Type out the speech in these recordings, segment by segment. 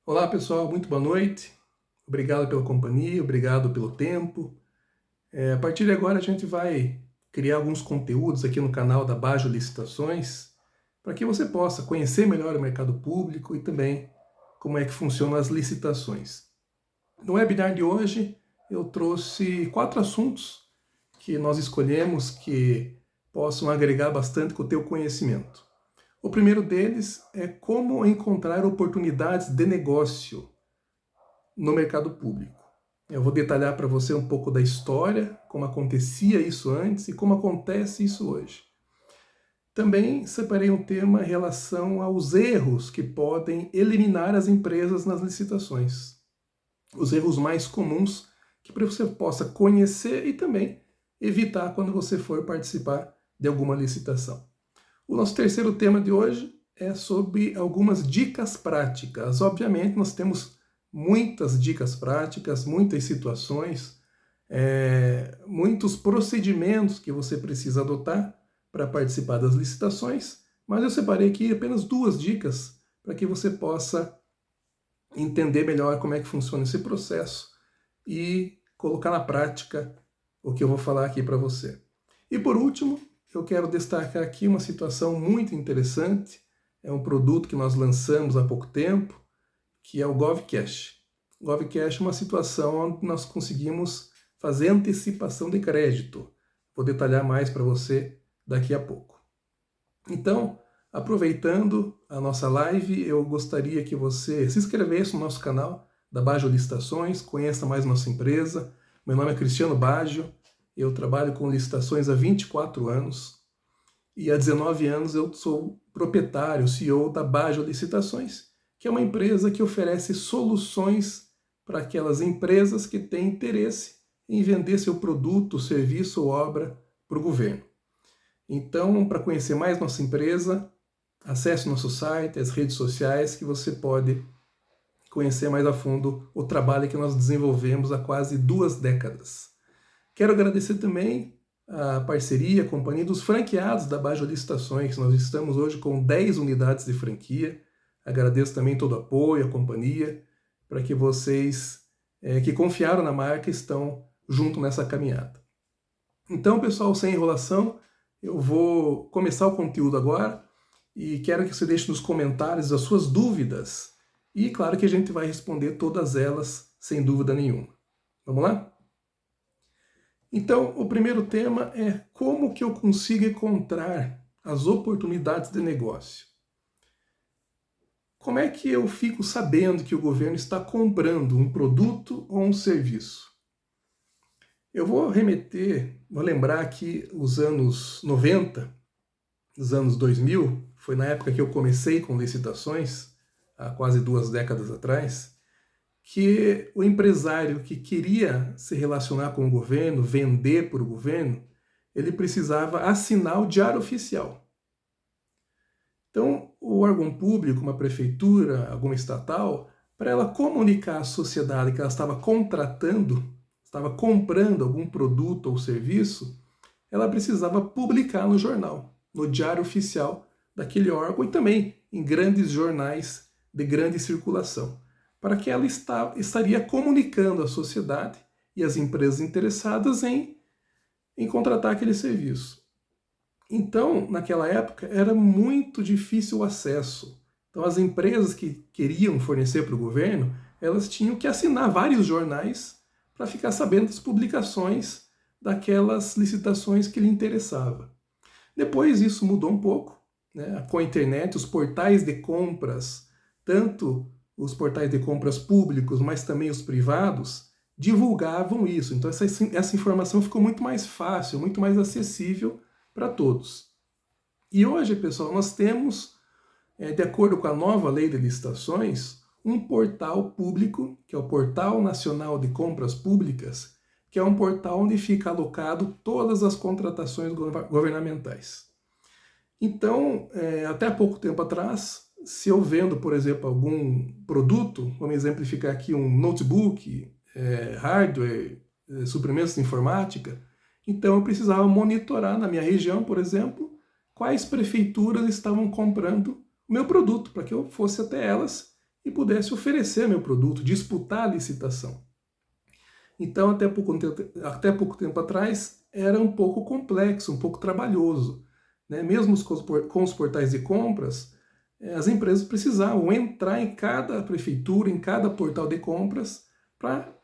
Olá pessoal, muito boa noite. Obrigado pela companhia, obrigado pelo tempo. A partir de agora a gente vai criar alguns conteúdos aqui no canal da Bajo Licitações para que você possa conhecer melhor o mercado público e também como é que funcionam as licitações. No webinar de hoje eu trouxe 4 assuntos que nós escolhemos que possam agregar bastante com o teu conhecimento. O primeiro deles é como encontrar oportunidades de negócio no mercado público. Eu vou detalhar para você um pouco da história, como acontecia isso antes e como acontece isso hoje. Também separei um tema em relação aos erros que podem eliminar as empresas nas licitações. Os erros mais comuns que você possa conhecer e também evitar quando você for participar de alguma licitação. O nosso terceiro tema de hoje é sobre algumas dicas práticas. Obviamente, nós temos muitas dicas práticas, muitas situações, muitos procedimentos que você precisa adotar para participar das licitações, mas eu separei aqui apenas 2 dicas para que você possa entender melhor como é que funciona esse processo e colocar na prática o que eu vou falar aqui para você. E por último, eu quero destacar aqui uma situação muito interessante, é um produto que nós lançamos há pouco tempo, que é o GovCash. O GovCash é uma situação onde nós conseguimos fazer antecipação de crédito. Vou detalhar mais para você daqui a pouco. Então, aproveitando a nossa live, eu gostaria que você se inscrevesse no nosso canal da Bajo Licitações, conheça mais nossa empresa. Meu nome é Cristiano Baggio, eu trabalho com licitações há 24 anos e há 19 anos eu sou proprietário, CEO da Bajo Licitações, que é uma empresa que oferece soluções para aquelas empresas que têm interesse em vender seu produto, serviço ou obra para o governo. Então, para conhecer mais nossa empresa, acesse nosso site, as redes sociais, que você pode conhecer mais a fundo o trabalho que nós desenvolvemos há quase 2 décadas. Quero agradecer também a parceria, a companhia dos franqueados da Bajo Licitações. Nós estamos hoje com 10 unidades de franquia. Agradeço também todo o apoio, a companhia, para que vocês que confiaram na marca estão junto nessa caminhada. Então, pessoal, sem enrolação, eu vou começar o conteúdo agora e quero que você deixe nos comentários as suas dúvidas e, claro, que a gente vai responder todas elas sem dúvida nenhuma. Vamos lá? Então, o primeiro tema é como que eu consigo encontrar as oportunidades de negócio. Como é que eu fico sabendo que o governo está comprando um produto ou um serviço? Eu vou lembrar que os anos 90, os anos 2000, foi na época que eu comecei com licitações, há quase 2 décadas atrás, que o empresário que queria se relacionar com o governo, vender para o governo, ele precisava assinar o diário oficial. Então, o órgão público, uma prefeitura, alguma estatal, para ela comunicar à sociedade que ela estava contratando, estava comprando algum produto ou serviço, ela precisava publicar no jornal, no diário oficial daquele órgão e também em grandes jornais de grande circulação, para que ela estaria comunicando à sociedade e às empresas interessadas em contratar aquele serviço. Então, naquela época, era muito difícil o acesso. Então, as empresas que queriam fornecer para o governo, elas tinham que assinar vários jornais para ficar sabendo das publicações daquelas licitações que lhe interessava. Depois isso mudou um pouco, né? Com a internet, os portais de compras, tanto os portais de compras públicos, mas também os privados, divulgavam isso. Então essa informação ficou muito mais fácil, muito mais acessível para todos. E hoje, pessoal, nós temos, de acordo com a nova lei de licitações, um portal público, que é o Portal Nacional de Compras Públicas, que é um portal onde fica alocado todas as contratações governamentais. Então, até pouco tempo atrás, se eu vendo, por exemplo, algum produto, vamos exemplificar aqui um notebook, hardware, suprimentos de informática, então eu precisava monitorar na minha região, por exemplo, quais prefeituras estavam comprando o meu produto, para que eu fosse até elas e pudesse oferecer meu produto, disputar a licitação. Então, até pouco tempo atrás, era um pouco complexo, um pouco trabalhoso, né? Mesmo com os portais de compras, as empresas precisavam entrar em cada prefeitura, em cada portal de compras, para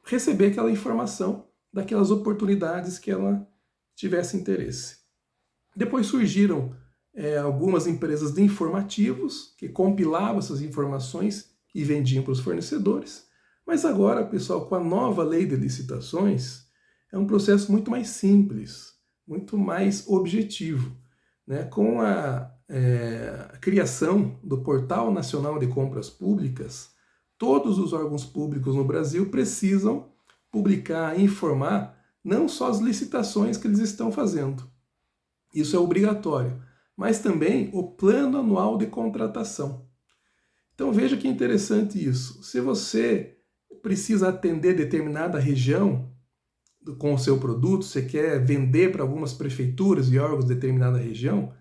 receber aquela informação daquelas oportunidades que ela tivesse interesse. Depois surgiram algumas empresas de informativos que compilavam essas informações e vendiam para os fornecedores. Mas agora, pessoal, com a nova lei de licitações, é um processo muito mais simples, muito mais objetivo, né? Com a criação do Portal Nacional de Compras Públicas, todos os órgãos públicos no Brasil precisam publicar, informar não só as licitações que eles estão fazendo, isso é obrigatório, mas também o plano anual de contratação. Então veja que interessante isso. Se você precisa atender determinada região com o seu produto, você quer vender para algumas prefeituras e órgãos de determinada região,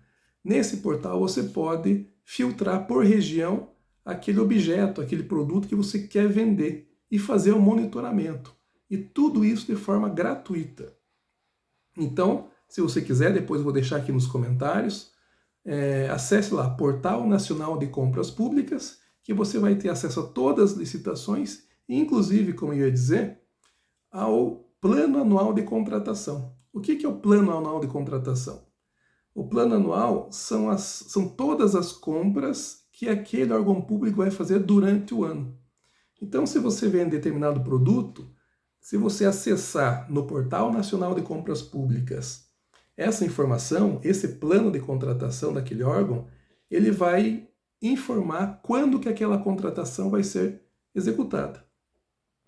nesse portal você pode filtrar por região aquele objeto, aquele produto que você quer vender e fazer o monitoramento. E tudo isso de forma gratuita. Então, se você quiser, depois eu vou deixar aqui nos comentários, acesse lá, Portal Nacional de Compras Públicas, que você vai ter acesso a todas as licitações, inclusive, como eu ia dizer, ao Plano Anual de Contratação. O que é o Plano Anual de Contratação? O plano anual são todas as compras que aquele órgão público vai fazer durante o ano. Então, se você vende determinado produto, se você acessar no Portal Nacional de Compras Públicas essa informação, esse plano de contratação daquele órgão, ele vai informar quando que aquela contratação vai ser executada.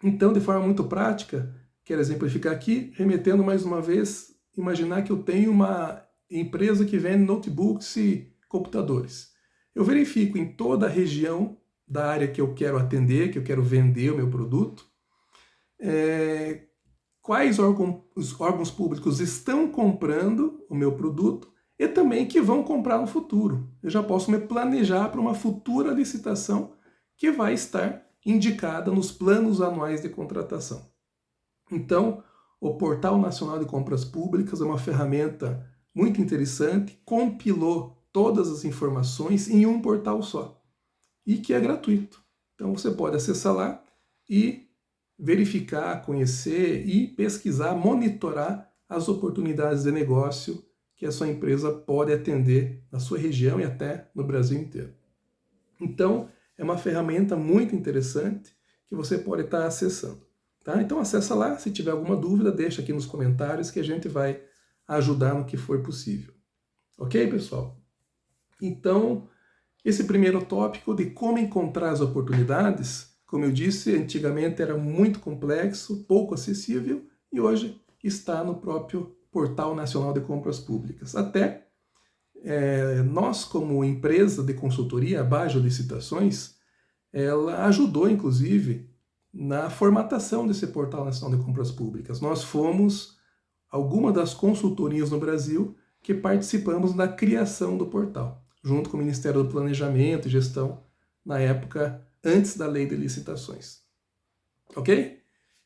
Então, de forma muito prática, quero exemplificar aqui, remetendo mais uma vez, imaginar que eu tenho uma empresa que vende notebooks e computadores. Eu verifico em toda a região da área que eu quero atender, que eu quero vender o meu produto, quais os órgãos públicos estão comprando o meu produto e também que vão comprar no futuro. Eu já posso me planejar para uma futura licitação que vai estar indicada nos planos anuais de contratação. Então, o Portal Nacional de Compras Públicas é uma ferramenta muito interessante, compilou todas as informações em um portal só e que é gratuito. Então você pode acessar lá e verificar, conhecer e pesquisar, monitorar as oportunidades de negócio que a sua empresa pode atender na sua região e até no Brasil inteiro. Então, é uma ferramenta muito interessante que você pode estar acessando. Tá? Então acessa lá, se tiver alguma dúvida, deixa aqui nos comentários que a gente vai ajudar no que for possível. Ok, pessoal? Então, esse primeiro tópico de como encontrar as oportunidades, como eu disse, antigamente era muito complexo, pouco acessível, e hoje está no próprio Portal Nacional de Compras Públicas. Até nós, como empresa de consultoria, a Bajo Licitações, ela ajudou, inclusive, na formatação desse Portal Nacional de Compras Públicas. Nós fomos alguma das consultorias no Brasil que participamos da criação do portal, junto com o Ministério do Planejamento e Gestão, na época antes da Lei de Licitações. Ok?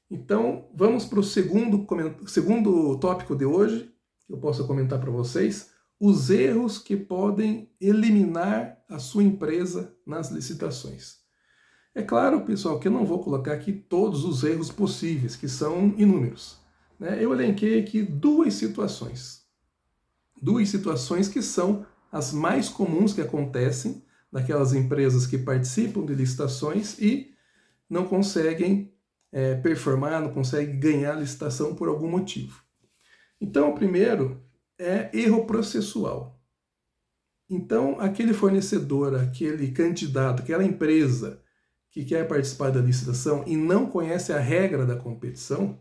Então, vamos para o segundo tópico de hoje, que eu posso comentar para vocês, os erros que podem eliminar a sua empresa nas licitações. É claro, pessoal, que eu não vou colocar aqui todos os erros possíveis, que são inúmeros. Eu elenquei aqui duas situações que são as mais comuns que acontecem naquelas empresas que participam de licitações e não conseguem performar, não conseguem ganhar a licitação por algum motivo. Então, o primeiro é erro processual. Então, aquele fornecedor, aquele candidato, aquela empresa que quer participar da licitação e não conhece a regra da competição,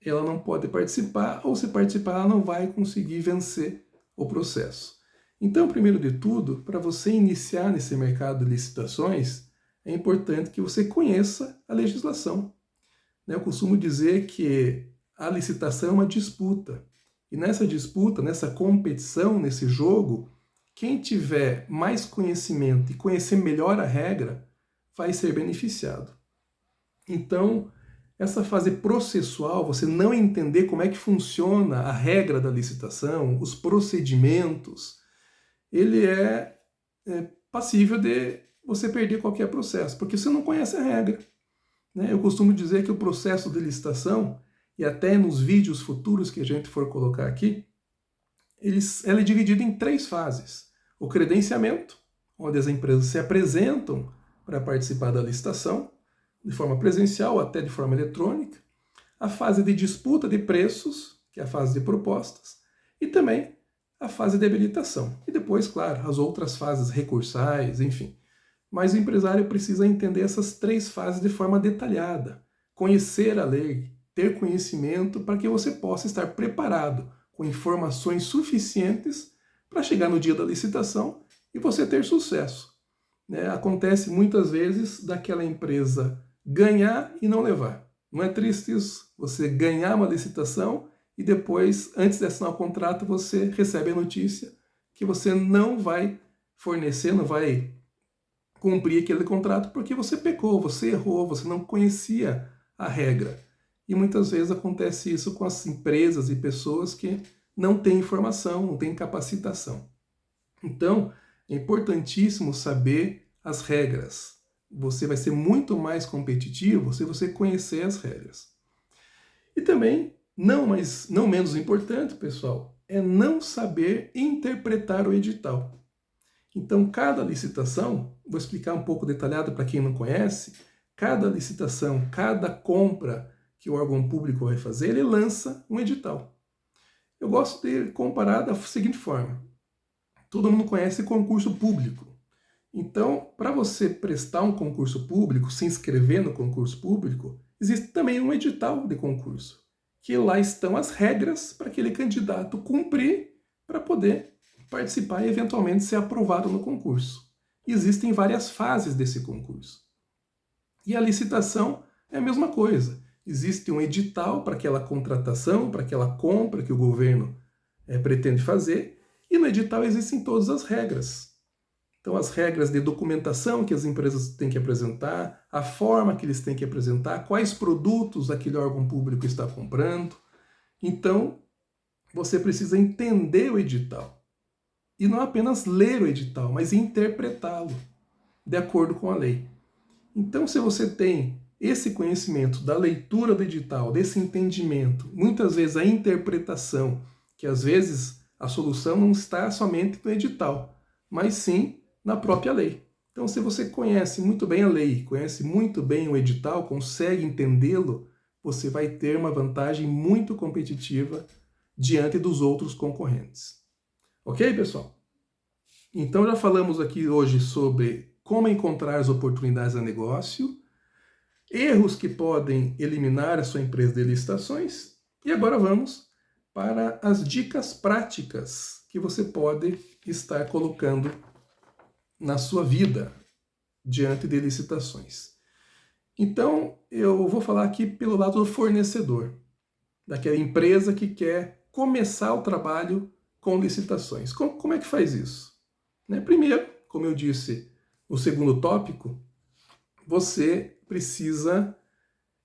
ela não pode participar, ou se participar, ela não vai conseguir vencer o processo. Então, primeiro de tudo, para você iniciar nesse mercado de licitações, é importante que você conheça a legislação. Eu costumo dizer que a licitação é uma disputa. E nessa disputa, nessa competição, nesse jogo, quem tiver mais conhecimento e conhecer melhor a regra, vai ser beneficiado. Então, essa fase processual, você não entender como é que funciona a regra da licitação, os procedimentos, ele é passível de você perder qualquer processo, porque você não conhece a regra. Eu costumo dizer que o processo de licitação, e até nos vídeos futuros que a gente for colocar aqui, ela é dividida em 3 fases. O credenciamento, onde as empresas se apresentam para participar da licitação, de forma presencial ou até de forma eletrônica. A fase de disputa de preços, que é a fase de propostas, e também a fase de habilitação. E depois, claro, as outras fases recursais, enfim. Mas o empresário precisa entender essas 3 fases de forma detalhada, conhecer a lei, ter conhecimento para que você possa estar preparado com informações suficientes para chegar no dia da licitação e você ter sucesso. Acontece muitas vezes daquela empresa ganhar e não levar. Não é triste isso? Você ganhar uma licitação e depois, antes de assinar o contrato, você recebe a notícia que você não vai fornecer, não vai cumprir aquele contrato porque você pecou, você errou, você não conhecia a regra. E muitas vezes acontece isso com as empresas e pessoas que não têm informação, não têm capacitação. Então, é importantíssimo saber as regras. Você vai ser muito mais competitivo se você conhecer as regras. E também, não menos importante, pessoal, é não saber interpretar o edital. Então, cada licitação, vou explicar um pouco detalhado para quem não conhece, cada licitação, cada compra que o órgão público vai fazer, ele lança um edital. Eu gosto de comparar da seguinte forma. Todo mundo conhece concurso público. Então, para você prestar um concurso público, se inscrever no concurso público, existe também um edital de concurso, que lá estão as regras para aquele candidato cumprir para poder participar e eventualmente ser aprovado no concurso. Existem várias fases desse concurso. E a licitação é a mesma coisa. Existe um edital para aquela contratação, para aquela compra que o governo pretende fazer, e no edital existem todas as regras. Então, as regras de documentação que as empresas têm que apresentar, a forma que eles têm que apresentar, quais produtos aquele órgão público está comprando. Então, você precisa entender o edital. E não apenas ler o edital, mas interpretá-lo de acordo com a lei. Então, se você tem esse conhecimento da leitura do edital, desse entendimento, muitas vezes a interpretação, que às vezes a solução não está somente no edital, mas sim na própria lei. Então, se você conhece muito bem a lei, conhece muito bem o edital, consegue entendê-lo, você vai ter uma vantagem muito competitiva diante dos outros concorrentes. Ok, pessoal? Então, já falamos aqui hoje sobre como encontrar as oportunidades de negócio, erros que podem eliminar a sua empresa de licitações, e agora vamos para as dicas práticas que você pode estar colocando na sua vida diante de licitações. Então, eu vou falar aqui pelo lado do fornecedor, daquela empresa que quer começar o trabalho com licitações. Como é que faz isso? Primeiro, como eu disse no segundo tópico, você precisa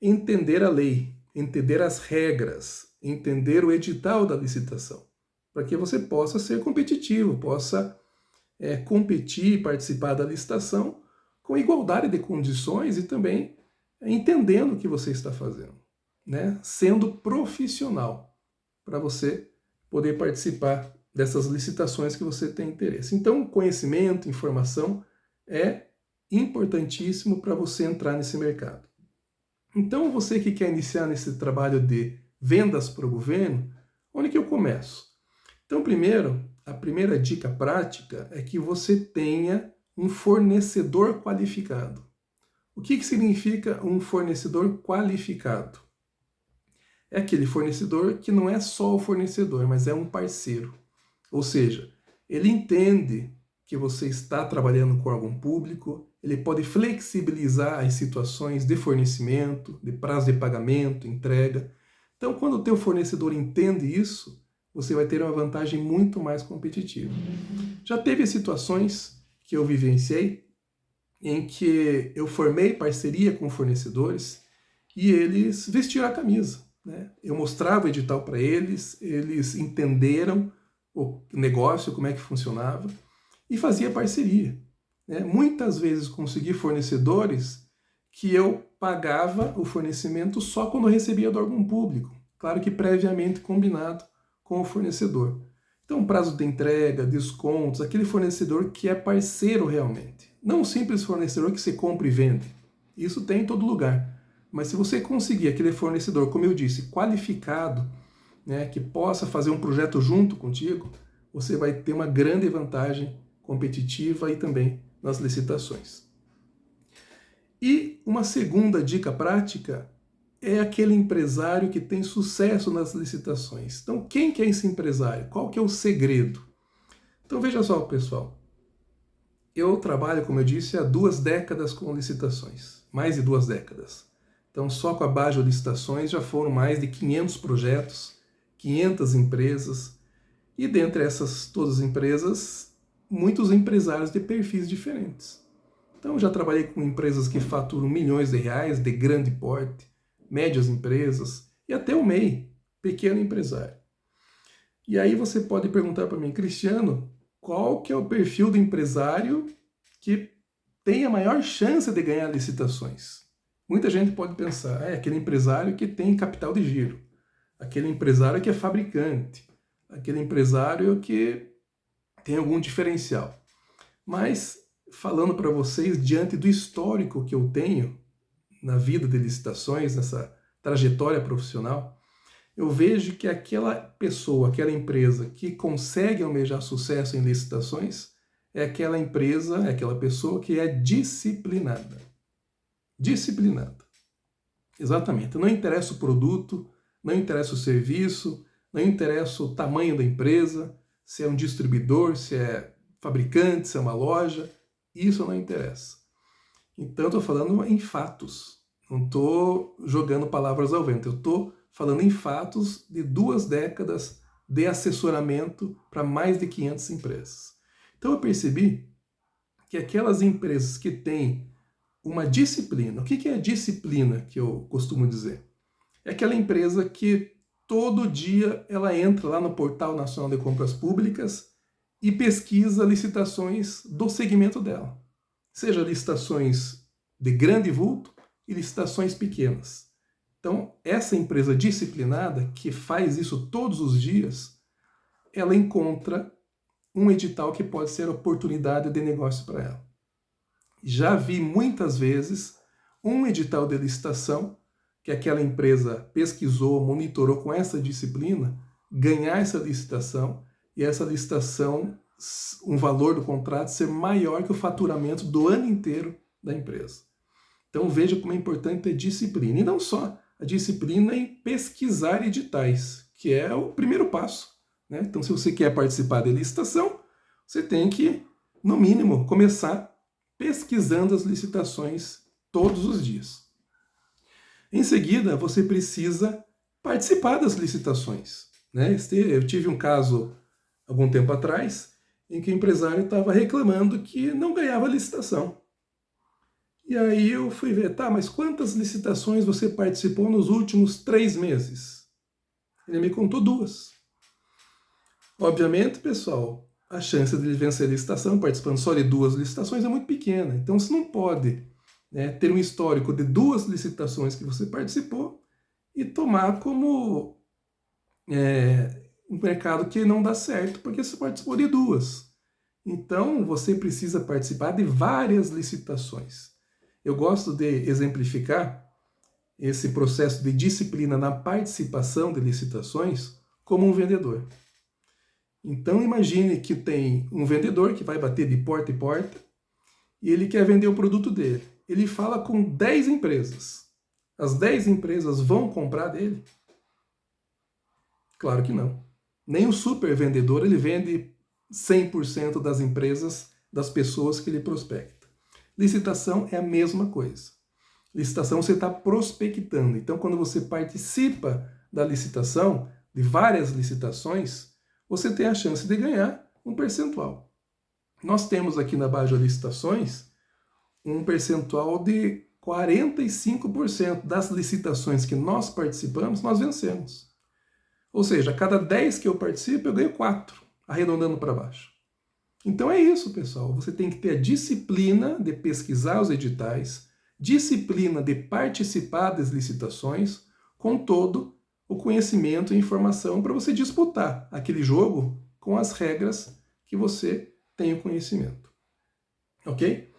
entender a lei, entender as regras, entender o edital da licitação, para que você possa ser competitivo, possa competir e participar da licitação com igualdade de condições e também entendendo o que você está fazendo, sendo profissional, para você poder participar dessas licitações que você tem interesse. Então, conhecimento, informação é importantíssimo para você entrar nesse mercado. Então, você que quer iniciar nesse trabalho de vendas para o governo, onde que eu começo? Então, primeiro, a primeira dica prática é que você tenha um fornecedor qualificado. O que significa um fornecedor qualificado? É aquele fornecedor que não é só o fornecedor, mas é um parceiro. Ou seja, ele entende que você está trabalhando com órgão público, ele pode flexibilizar as situações de fornecimento, de prazo de pagamento, entrega. Então, quando o teu fornecedor entende isso, você vai ter uma vantagem muito mais competitiva. Já teve situações que eu vivenciei em que eu formei parceria com fornecedores e eles vestiram a camisa, né? Eu mostrava o edital para eles, eles entenderam o negócio, como é que funcionava, e fazia parceria, né? Muitas vezes consegui fornecedores que eu pagava o fornecimento só quando recebia do órgão público, claro que previamente combinado com o fornecedor. Então, prazo de entrega, descontos, aquele fornecedor que é parceiro realmente. Não um simples fornecedor que você compra e vende. Isso tem em todo lugar. Mas se você conseguir aquele fornecedor, como eu disse, qualificado, né, que possa fazer um projeto junto contigo, você vai ter uma grande vantagem competitiva e também nas licitações. E uma segunda dica prática é aquele empresário que tem sucesso nas licitações. Então, quem que é esse empresário? Qual que é o segredo? Então, veja só, pessoal. Eu trabalho, como eu disse, há 2 décadas com licitações. Mais de 2 décadas. Então, só com a Bajo Licitações já foram mais de 500 projetos, 500 empresas. E dentre essas todas as empresas, muitos empresários de perfis diferentes. Então, já trabalhei com empresas que faturam milhões de reais, de grande porte, médias empresas e até o MEI, pequeno empresário. E aí você pode perguntar para mim, Cristiano, qual que é o perfil do empresário que tem a maior chance de ganhar licitações? Muita gente pode pensar, é aquele empresário que tem capital de giro, aquele empresário que é fabricante, aquele empresário que tem algum diferencial. Mas, falando para vocês, diante do histórico que eu tenho na vida de licitações, nessa trajetória profissional, eu vejo que aquela pessoa, aquela empresa que consegue almejar sucesso em licitações é aquela empresa, é aquela pessoa que é disciplinada. Disciplinada. Exatamente. Não interessa o produto, não interessa o serviço, não interessa o tamanho da empresa, se é um distribuidor, se é fabricante, se é uma loja, isso não interessa. Então, eu estou falando em fatos, não estou jogando palavras ao vento, eu estou falando em fatos de 2 décadas de assessoramento para mais de 500 empresas. Então, eu percebi que aquelas empresas que têm uma disciplina, o que é a disciplina que eu costumo dizer? É aquela empresa que todo dia ela entra lá no Portal Nacional de Compras Públicas e pesquisa licitações do segmento dela. Seja licitações de grande vulto e licitações pequenas. Então, essa empresa disciplinada, que faz isso todos os dias, ela encontra um edital que pode ser oportunidade de negócio para ela. Já vi muitas vezes um edital de licitação que aquela empresa pesquisou, monitorou com essa disciplina, ganhar essa licitação e essa licitação, um valor do contrato ser maior que o faturamento do ano inteiro da empresa. Então veja como é importante a disciplina. E não só a disciplina em pesquisar editais, que é o primeiro passo, né? Então se você quer participar da licitação, você tem que, no mínimo, começar pesquisando as licitações todos os dias. Em seguida, você precisa participar das licitações, né? Eu tive um caso algum tempo atrás em que o empresário estava reclamando que não ganhava licitação. E aí eu fui ver, tá, mas quantas licitações você participou nos últimos 3 meses? Ele me contou 2. Obviamente, pessoal, a chance de ele vencer a licitação participando só de 2 licitações é muito pequena. Então você não pode, né, ter um histórico de 2 licitações que você participou e tomar como um mercado que não dá certo porque você participou de 2. Então você precisa participar de várias licitações. Eu gosto de exemplificar esse processo de disciplina na participação de licitações como um vendedor. Então imagine que tem um vendedor que vai bater de porta em porta e ele quer vender o produto dele. Ele fala com 10 empresas. As 10 empresas vão comprar dele? Claro que não. Nem o super vendedor ele vende 100% das empresas, das pessoas que ele prospecta. Licitação é a mesma coisa. Licitação você está prospectando. Então, quando você participa da licitação, de várias licitações, você tem a chance de ganhar um percentual. Nós temos aqui na Bajo Licitações um percentual de 45% das licitações que nós participamos, nós vencemos. Ou seja, a cada 10 que eu participo, eu ganho 4, arredondando para baixo. Então é isso, pessoal. Você tem que ter a disciplina de pesquisar os editais, disciplina de participar das licitações, com todo o conhecimento e informação para você disputar aquele jogo com as regras que você tem o conhecimento. Ok?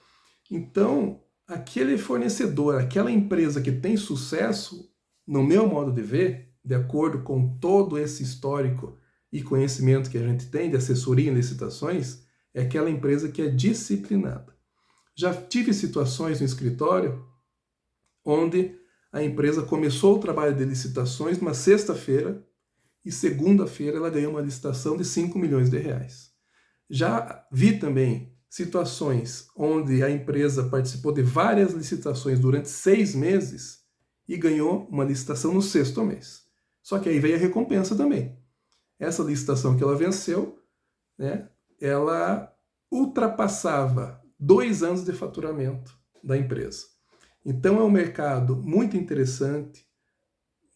Então, aquele fornecedor, aquela empresa que tem sucesso, no meu modo de ver, de acordo com todo esse histórico e conhecimento que a gente tem de assessoria em licitações, é aquela empresa que é disciplinada. Já tive situações no escritório onde a empresa começou o trabalho de licitações numa sexta-feira e segunda-feira ela ganhou uma licitação de 5 milhões de reais. Já vi também situações onde a empresa participou de várias licitações durante 6 meses e ganhou uma licitação no 6º mês. Só que aí veio a recompensa também. Essa licitação que ela venceu, né, ela ultrapassava 2 anos de faturamento da empresa. Então é um mercado muito interessante,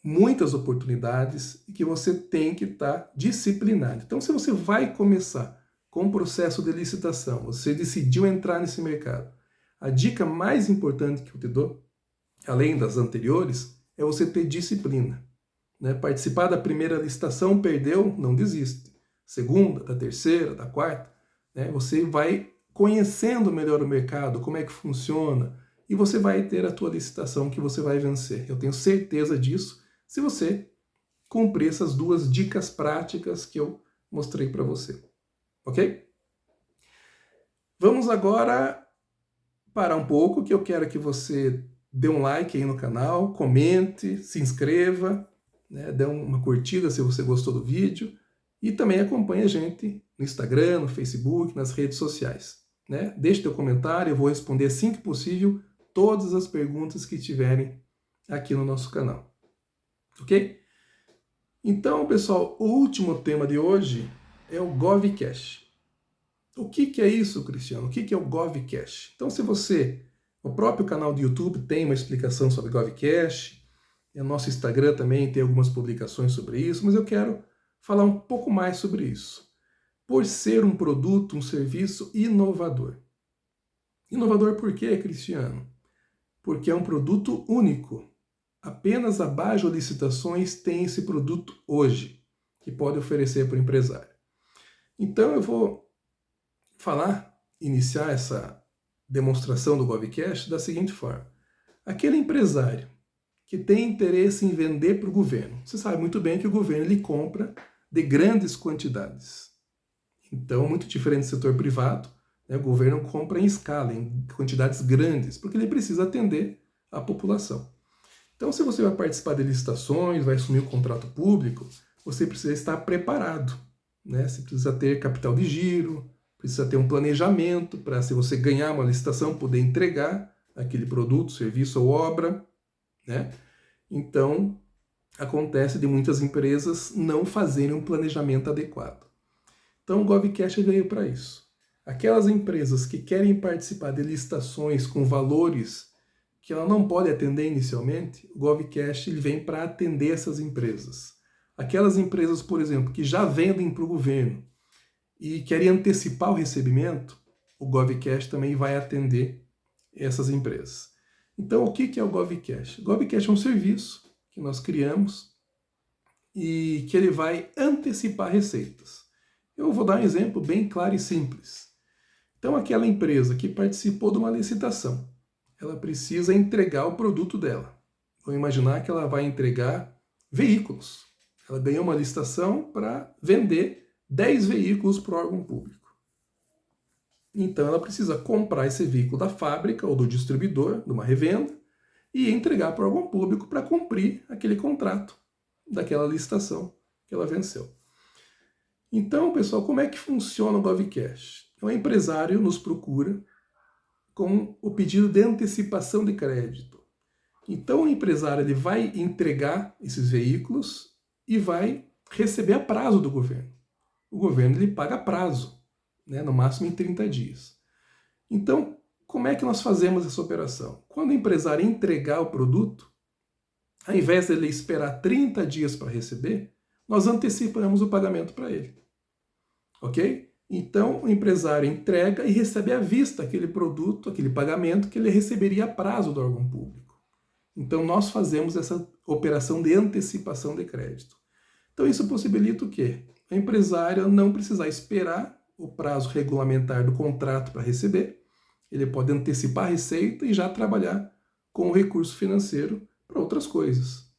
muitas oportunidades e que você tem que estar disciplinado. Então, se você vai começar com o processo de licitação, você decidiu entrar nesse mercado, a dica mais importante que eu te dou, além das anteriores, é você ter disciplina. Né? Participar da primeira licitação, perdeu, não desiste. Segunda, da terceira, da quarta, né? Você vai conhecendo melhor o mercado, como é que funciona, e você vai ter a tua licitação que você vai vencer. Eu tenho certeza disso, se você cumprir essas 2 dicas práticas que eu mostrei para você. Ok? Vamos agora parar um pouco, que eu quero que você dê um like aí no canal, comente, se inscreva, né, dê uma curtida se você gostou do vídeo e também acompanhe a gente no Instagram, no Facebook, nas redes sociais. Né? Deixe teu comentário, eu vou responder assim que possível todas as perguntas que tiverem aqui no nosso canal. Ok? Então, pessoal, o último tema de hoje é o GovCash. O que é isso, Cristiano? O que é o GovCash? Então, se você... O próprio canal do YouTube tem uma explicação sobre GovCash, e o nosso Instagram também tem algumas publicações sobre isso, mas eu quero falar um pouco mais sobre isso. Por ser um produto, um serviço inovador. Inovador por quê, Cristiano? Porque é um produto único. Apenas a Bajo Licitações tem esse produto hoje, que pode oferecer para o empresário. Então eu vou iniciar essa demonstração do GovCash da seguinte forma. Aquele empresário que tem interesse em vender para o governo, você sabe muito bem que o governo ele compra de grandes quantidades. Então, muito diferente do setor privado, né, o governo compra em escala, em quantidades grandes, porque ele precisa atender a população. Então, se você vai participar de licitações, vai assumir o contrato público, você precisa estar preparado. Né? Você precisa ter capital de giro, precisa ter um planejamento para, se você ganhar uma licitação, poder entregar aquele produto, serviço ou obra. Né? Então, acontece de muitas empresas não fazerem um planejamento adequado. Então, o GovCash veio para isso. Aquelas empresas que querem participar de licitações com valores que ela não pode atender inicialmente, o GovCash ele vem para atender essas empresas. Aquelas empresas, por exemplo, que já vendem para o governo e querem antecipar o recebimento, o GovCash também vai atender essas empresas. Então, o que é o GovCash? O GovCash é um serviço que nós criamos e que ele vai antecipar receitas. Eu vou dar um exemplo bem claro e simples. Então, aquela empresa que participou de uma licitação, ela precisa entregar o produto dela. Vamos imaginar que ela vai entregar veículos. Ela ganhou uma licitação para vender 10 veículos para o órgão público. Então, ela precisa comprar esse veículo da fábrica ou do distribuidor, de uma revenda, e entregar para o órgão público para cumprir aquele contrato daquela licitação que ela venceu. Então, pessoal, como é que funciona o GovCash? O empresário nos procura com o pedido de antecipação de crédito. Então, o empresário ele vai entregar esses veículos e vai receber a prazo do governo. O governo ele paga a prazo, né, no máximo em 30 dias. Então, como é que nós fazemos essa operação? Quando o empresário entregar o produto, ao invés de ele esperar 30 dias para receber, nós antecipamos o pagamento para ele. Ok? Então, o empresário entrega e recebe à vista aquele produto, aquele pagamento que ele receberia a prazo do órgão público. Então, nós fazemos essa operação de antecipação de crédito. Então, isso possibilita o quê? O empresário não precisar esperar o prazo regulamentar do contrato para receber, ele pode antecipar a receita e já trabalhar com o recurso financeiro para outras coisas.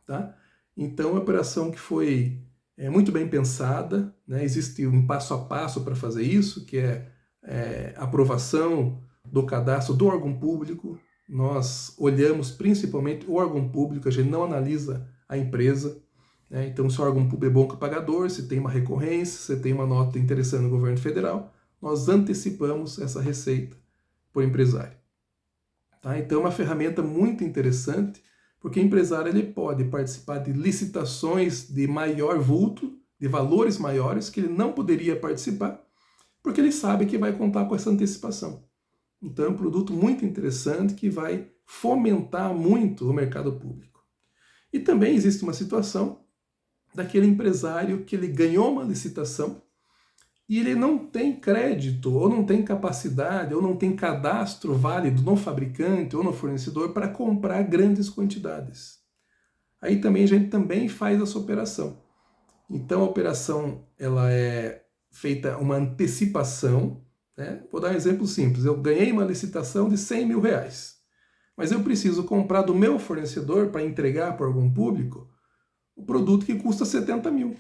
Tá? Então, é uma operação que foi muito bem pensada, né? Existe um passo a passo para fazer isso, que é aprovação do cadastro do órgão público. Nós olhamos principalmente o órgão público, a gente não analisa a empresa. Né? Então, se o órgão público é bom pagador, se tem uma recorrência, se tem uma nota interessante no governo federal, nós antecipamos essa receita para o empresário. Tá? Então, é uma ferramenta muito interessante, porque o empresário ele pode participar de licitações de maior vulto, de valores maiores, que ele não poderia participar, porque ele sabe que vai contar com essa antecipação. Então é um produto muito interessante que vai fomentar muito o mercado público. E também existe uma situação daquele empresário que ele ganhou uma licitação e ele não tem crédito, ou não tem capacidade, ou não tem cadastro válido no fabricante ou no fornecedor para comprar grandes quantidades. Aí também a gente também faz essa operação. Então a operação ela é feita uma antecipação, né? Vou dar um exemplo simples. Eu ganhei uma licitação de 100 mil reais, mas eu preciso comprar do meu fornecedor para entregar para algum público o produto que custa 70 mil.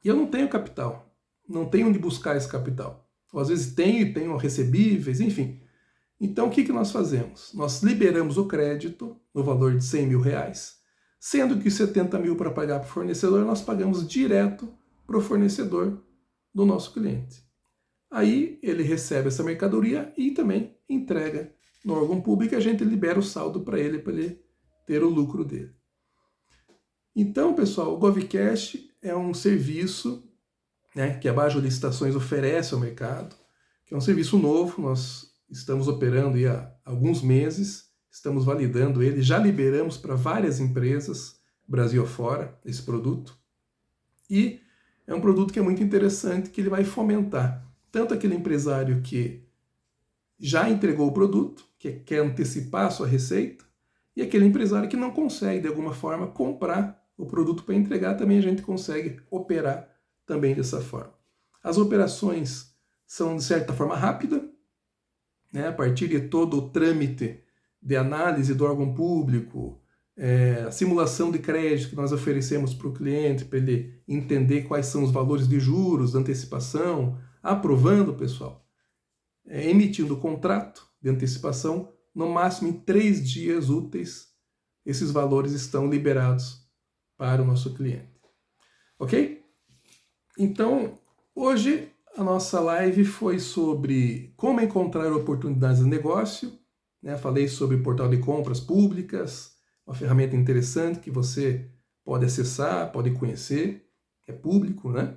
E eu não tenho capital. Não tem onde buscar esse capital. Ou às vezes tenho recebíveis, enfim. Então o que nós fazemos? Nós liberamos o crédito no valor de 100 mil reais, sendo que os 70 mil para pagar para o fornecedor, nós pagamos direto para o fornecedor do nosso cliente. Aí ele recebe essa mercadoria e também entrega no órgão público e a gente libera o saldo para ele ter o lucro dele. Então, pessoal, o GovCash é um serviço, né, que a Bajo Licitações oferece ao mercado, que é um serviço novo, nós estamos operando aí há alguns meses, estamos validando ele, já liberamos para várias empresas, Brasil afora, esse produto. E é um produto que é muito interessante, que ele vai fomentar tanto aquele empresário que já entregou o produto, que quer antecipar a sua receita, e aquele empresário que não consegue, de alguma forma, comprar o produto para entregar, também a gente consegue operar também dessa forma. As operações são, de certa forma, rápidas, né? A partir de todo o trâmite de análise do órgão público, a simulação de crédito que nós oferecemos para o cliente, para ele entender quais são os valores de juros, antecipação, aprovando, pessoal, emitindo o contrato de antecipação, no máximo em 3 dias úteis, esses valores estão liberados para o nosso cliente. Ok? Então, hoje a nossa live foi sobre como encontrar oportunidades de negócio, né? Falei sobre o portal de compras públicas, uma ferramenta interessante que você pode acessar, pode conhecer, é público, né?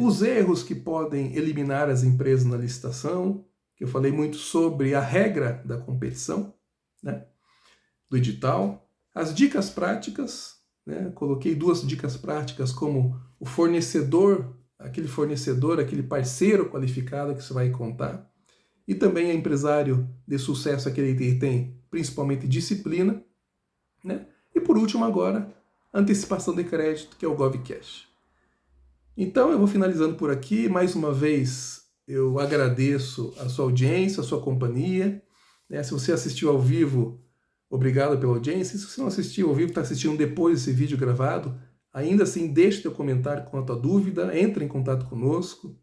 Os erros que podem eliminar as empresas na licitação, que eu falei muito sobre a regra da competição, né? Do edital, as dicas práticas, né? Coloquei 2 dicas práticas como o fornecedor, aquele parceiro qualificado que você vai contar, e também é empresário de sucesso, aquele que tem principalmente disciplina, né? E por último agora, antecipação de crédito, que é o GovCash. Então eu vou finalizando por aqui. Mais uma vez eu agradeço a sua audiência, a sua companhia, né? Se você assistiu ao vivo, obrigado pela audiência. Se você não assistiu ao vivo, está assistindo depois desse vídeo gravado, ainda assim deixe seu comentário com a tua dúvida, entre em contato conosco.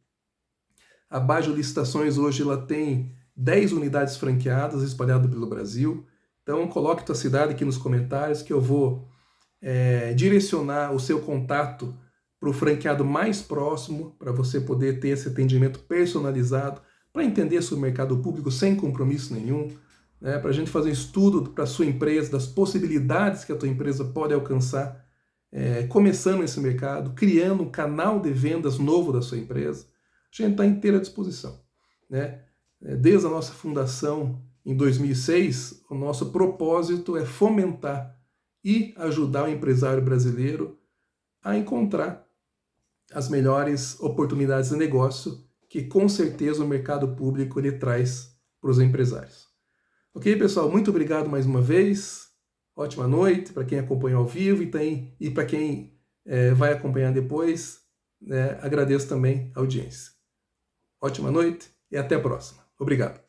A Bajo Licitações hoje ela tem 10 unidades franqueadas espalhadas pelo Brasil. Então coloque tua cidade aqui nos comentários que eu vou direcionar o seu contato para o franqueado mais próximo, para você poder ter esse atendimento personalizado, para entender sobre o mercado público sem compromisso nenhum, né? Para a gente fazer um estudo para a sua empresa, das possibilidades que a tua empresa pode alcançar, começando esse mercado, criando um canal de vendas novo da sua empresa. A gente está inteira à disposição, né? Desde a nossa fundação em 2006, o nosso propósito é fomentar e ajudar o empresário brasileiro a encontrar as melhores oportunidades de negócio que com certeza o mercado público ele traz para os empresários. Ok, pessoal? Muito obrigado mais uma vez. Ótima noite para quem acompanhou ao vivo e para quem vai acompanhar depois. Agradeço também a audiência. Ótima noite e até a próxima. Obrigado.